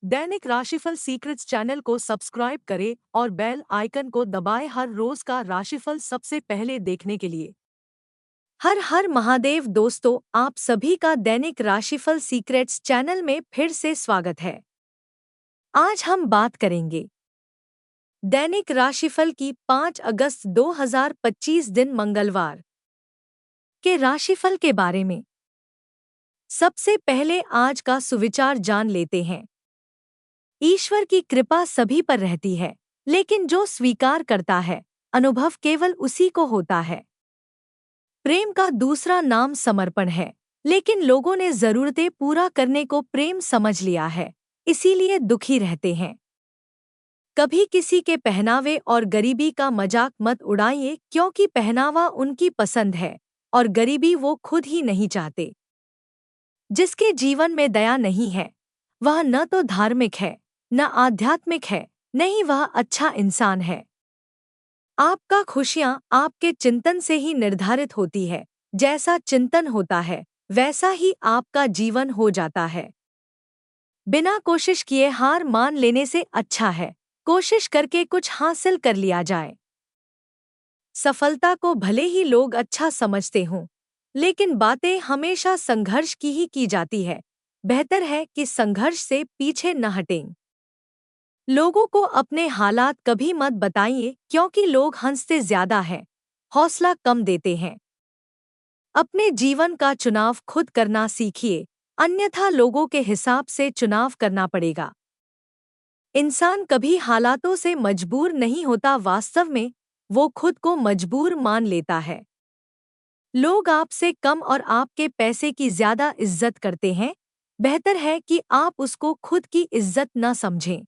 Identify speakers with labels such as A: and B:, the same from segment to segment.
A: दैनिक राशिफल secrets channel को subscribe करें और बेल आइकन को दबाएं हर रोज का राशिफल सबसे पहले देखने के लिए। हर हर महादेव दोस्तों, आप सभी का दैनिक राशिफल सीक्रेट्स चैनल में फिर से स्वागत है। आज हम बात करेंगे दैनिक राशिफल की 5 अगस्त 2025 दिन मंगलवार के राशिफल के बारे में। सबसे पहले आज का सुविचार जान लेते हैं। ईश्वर की कृपा सभी पर रहती है, लेकिन जो स्वीकार करता है, अनुभव केवल उसी को होता है। प्रेम का दूसरा नाम समर्पण है, लेकिन लोगों ने जरूरतें पूरा करने को प्रेम समझ लिया है, इसीलिए दुखी रहते हैं। कभी किसी के पहनावे और गरीबी का मजाक मत उड़ाइए, क्योंकि पहनावा उनकी पसंद है और गरीबी वो खुद ही नहीं चाहते। जिसके जीवन में दया नहीं है, वह न तो धार्मिक है, न आध्यात्मिक है, न ही वह अच्छा इंसान है। आपका खुशियां आपके चिंतन से ही निर्धारित होती है। जैसा चिंतन होता है, वैसा ही आपका जीवन हो जाता है। बिना कोशिश किए हार मान लेने से अच्छा है कोशिश करके कुछ हासिल कर लिया जाए। सफलता को भले ही लोग अच्छा समझते हों, लेकिन बातें हमेशा संघर्ष की ही की जाती है। बेहतर है कि संघर्ष से पीछे न हटें। लोगों को अपने हालात कभी मत बताइए, क्योंकि लोग हंसते ज्यादा हैं, हौसला कम देते हैं। अपने जीवन का चुनाव खुद करना सीखिए, अन्यथा लोगों के हिसाब से चुनाव करना पड़ेगा। इंसान कभी हालातों से मजबूर नहीं होता, वास्तव में वो खुद को मजबूर मान लेता है। लोग आपसे कम और आपके पैसे की ज्यादा इज्जत करते हैं। बेहतर है कि आप उसको खुद की इज्जत न समझें।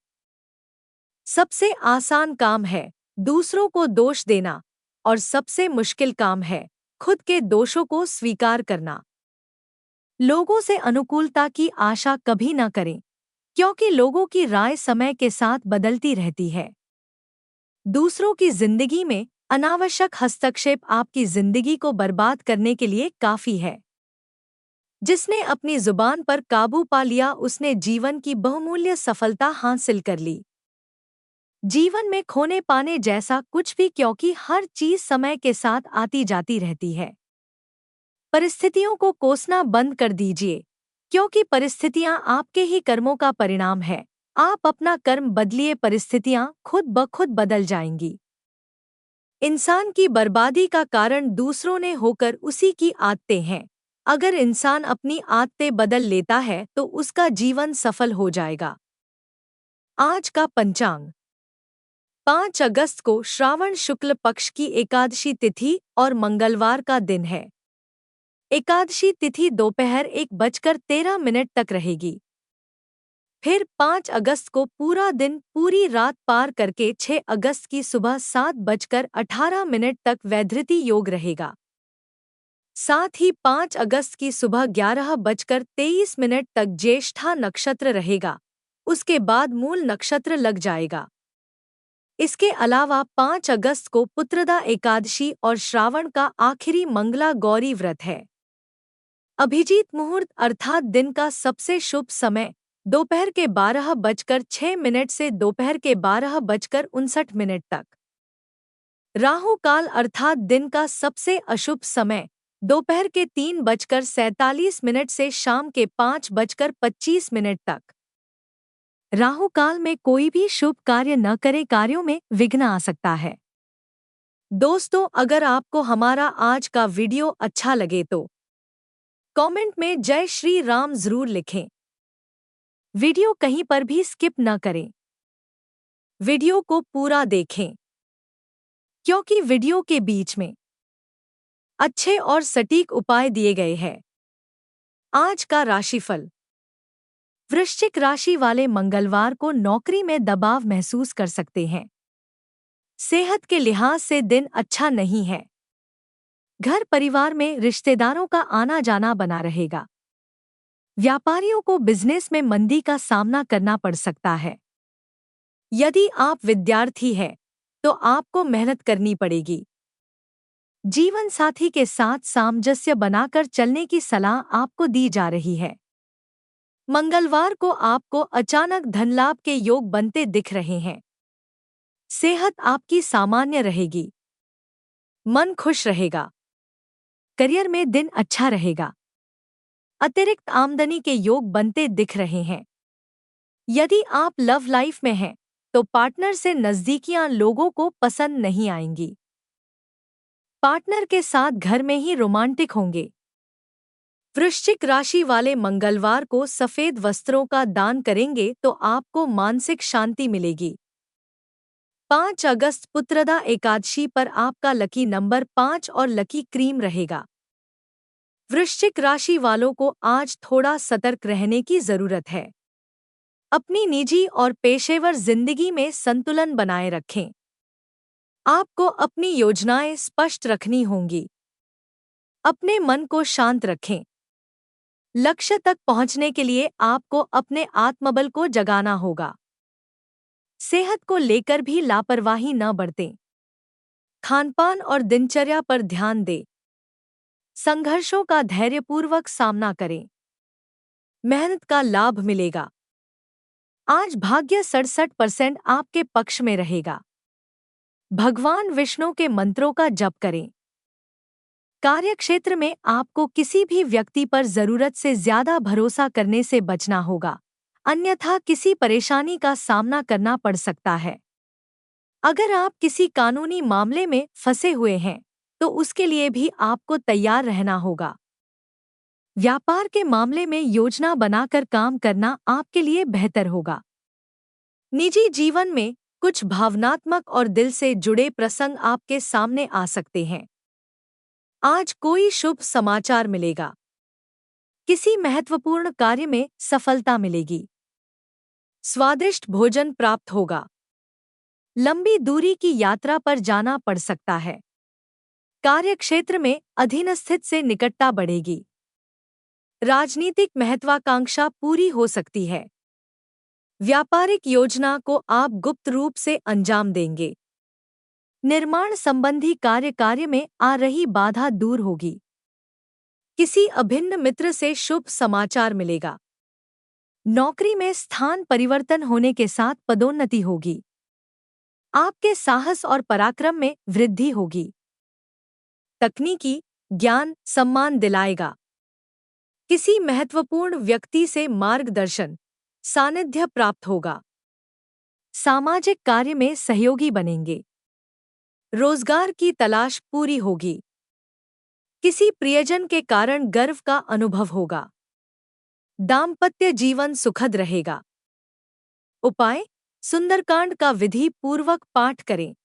A: सबसे आसान काम है दूसरों को दोष देना, और सबसे मुश्किल काम है खुद के दोषों को स्वीकार करना। लोगों से अनुकूलता की आशा कभी न करें, क्योंकि लोगों की राय समय के साथ बदलती रहती है। दूसरों की जिंदगी में अनावश्यक हस्तक्षेप आपकी जिंदगी को बर्बाद करने के लिए काफी है। जिसने अपनी जुबान पर काबू पा लिया, उसने जीवन की बहुमूल्य सफलता हासिल कर ली। जीवन में खोने पाने जैसा कुछ भी, क्योंकि हर चीज समय के साथ आती जाती रहती है। परिस्थितियों को कोसना बंद कर दीजिए, क्योंकि परिस्थितियां आपके ही कर्मों का परिणाम है। आप अपना कर्म बदलिए, परिस्थितियां खुद ब खुद बदल जाएंगी। इंसान की बर्बादी का कारण दूसरों ने होकर उसी की आदतें हैं। अगर इंसान अपनी आदतें बदल लेता है तो उसका जीवन सफल हो जाएगा। आज का पंचांग। 5 अगस्त को श्रावण शुक्ल पक्ष की एकादशी तिथि और मंगलवार का दिन है। एकादशी तिथि दोपहर 1:13 तक रहेगी। फिर 5 अगस्त को पूरा दिन पूरी रात पार करके 6 अगस्त की सुबह 7:18 तक वैधृति योग रहेगा। साथ ही 5 अगस्त की सुबह 11:23 तक ज्येष्ठा नक्षत्र रहेगा। उसके बाद मूल नक्षत्र लग जाएगा। इसके अलावा 5 अगस्त को पुत्रदा एकादशी और श्रावण का आखिरी मंगला गौरी व्रत है। अभिजीत मुहूर्त अर्थात दिन का सबसे शुभ समय दोपहर के 12:06 से दोपहर के 12:59 तक। राहु काल अर्थात दिन का सबसे अशुभ समय दोपहर के 3:47 से शाम के 5:25 तक। राहु काल में कोई भी शुभ कार्य न करें, कार्यों में विघ्न आ सकता है। दोस्तों, अगर आपको हमारा आज का वीडियो अच्छा लगे तो कमेंट में जय श्री राम जरूर लिखें। वीडियो कहीं पर भी स्किप न करें। वीडियो को पूरा देखें, क्योंकि वीडियो के बीच में अच्छे और सटीक उपाय दिए गए हैं। आज का राशिफल। वृश्चिक राशि वाले मंगलवार को नौकरी में दबाव महसूस कर सकते हैं। सेहत के लिहाज से दिन अच्छा नहीं है। घर परिवार में रिश्तेदारों का आना जाना बना रहेगा। व्यापारियों को बिजनेस में मंदी का सामना करना पड़ सकता है। यदि आप विद्यार्थी हैं, तो आपको मेहनत करनी पड़ेगी। जीवन साथी के साथ सामंजस्य बनाकर चलने की सलाह आपको दी जा रही है। मंगलवार को आपको अचानक धनलाभ के योग बनते दिख रहे हैं। सेहत आपकी सामान्य रहेगी। मन खुश रहेगा। करियर में दिन अच्छा रहेगा। अतिरिक्त आमदनी के योग बनते दिख रहे हैं। यदि आप लव लाइफ में हैं, तो पार्टनर से नजदीकियां लोगों को पसंद नहीं आएंगी। पार्टनर के साथ घर में ही रोमांटिक होंगे। वृश्चिक राशि वाले मंगलवार को सफेद वस्त्रों का दान करेंगे तो आपको मानसिक शांति मिलेगी। 5 अगस्त पुत्रदा एकादशी पर आपका लकी नंबर 5 और लकी क्रीम रहेगा। वृश्चिक राशि वालों को आज थोड़ा सतर्क रहने की जरूरत है। अपनी निजी और पेशेवर जिंदगी में संतुलन बनाए रखें। आपको अपनी योजनाएं स्पष्ट रखनी होंगी। अपने मन को शांत रखें। लक्ष्य तक पहुंचने के लिए आपको अपने आत्मबल को जगाना होगा। सेहत को लेकर भी लापरवाही न बरतें। खानपान और दिनचर्या पर ध्यान दें। संघर्षों का धैर्यपूर्वक सामना करें। मेहनत का लाभ मिलेगा। आज भाग्य 67% आपके पक्ष में रहेगा। भगवान विष्णु के मंत्रों का जप करें। कार्यक्षेत्र में आपको किसी भी व्यक्ति पर जरूरत से ज्यादा भरोसा करने से बचना होगा, अन्यथा किसी परेशानी का सामना करना पड़ सकता है। अगर आप किसी कानूनी मामले में फंसे हुए हैं, तो उसके लिए भी आपको तैयार रहना होगा। व्यापार के मामले में योजना बनाकर काम करना आपके लिए बेहतर होगा। निजी जीवन में कुछ भावनात्मक और दिल से जुड़े प्रसंग आपके सामने आ सकते हैं। आज कोई शुभ समाचार मिलेगा। किसी महत्वपूर्ण कार्य में सफलता मिलेगी। स्वादिष्ट भोजन प्राप्त होगा। लंबी दूरी की यात्रा पर जाना पड़ सकता है। कार्यक्षेत्र में अधीनस्थित से निकटता बढ़ेगी। राजनीतिक महत्वाकांक्षा पूरी हो सकती है। व्यापारिक योजना को आप गुप्त रूप से अंजाम देंगे। निर्माण संबंधी कार्य में आ रही बाधा दूर होगी। किसी अभिन्न मित्र से शुभ समाचार मिलेगा। नौकरी में स्थान परिवर्तन होने के साथ पदोन्नति होगी। आपके साहस और पराक्रम में वृद्धि होगी। तकनीकी ज्ञान सम्मान दिलाएगा। किसी महत्वपूर्ण व्यक्ति से मार्गदर्शन सानिध्य प्राप्त होगा। सामाजिक कार्य में सहयोगी बनेंगे। रोजगार की तलाश पूरी होगी। किसी प्रियजन के कारण गर्व का अनुभव होगा। दाम्पत्य जीवन सुखद रहेगा। उपाय: सुंदरकांड का विधि पूर्वक पाठ करें।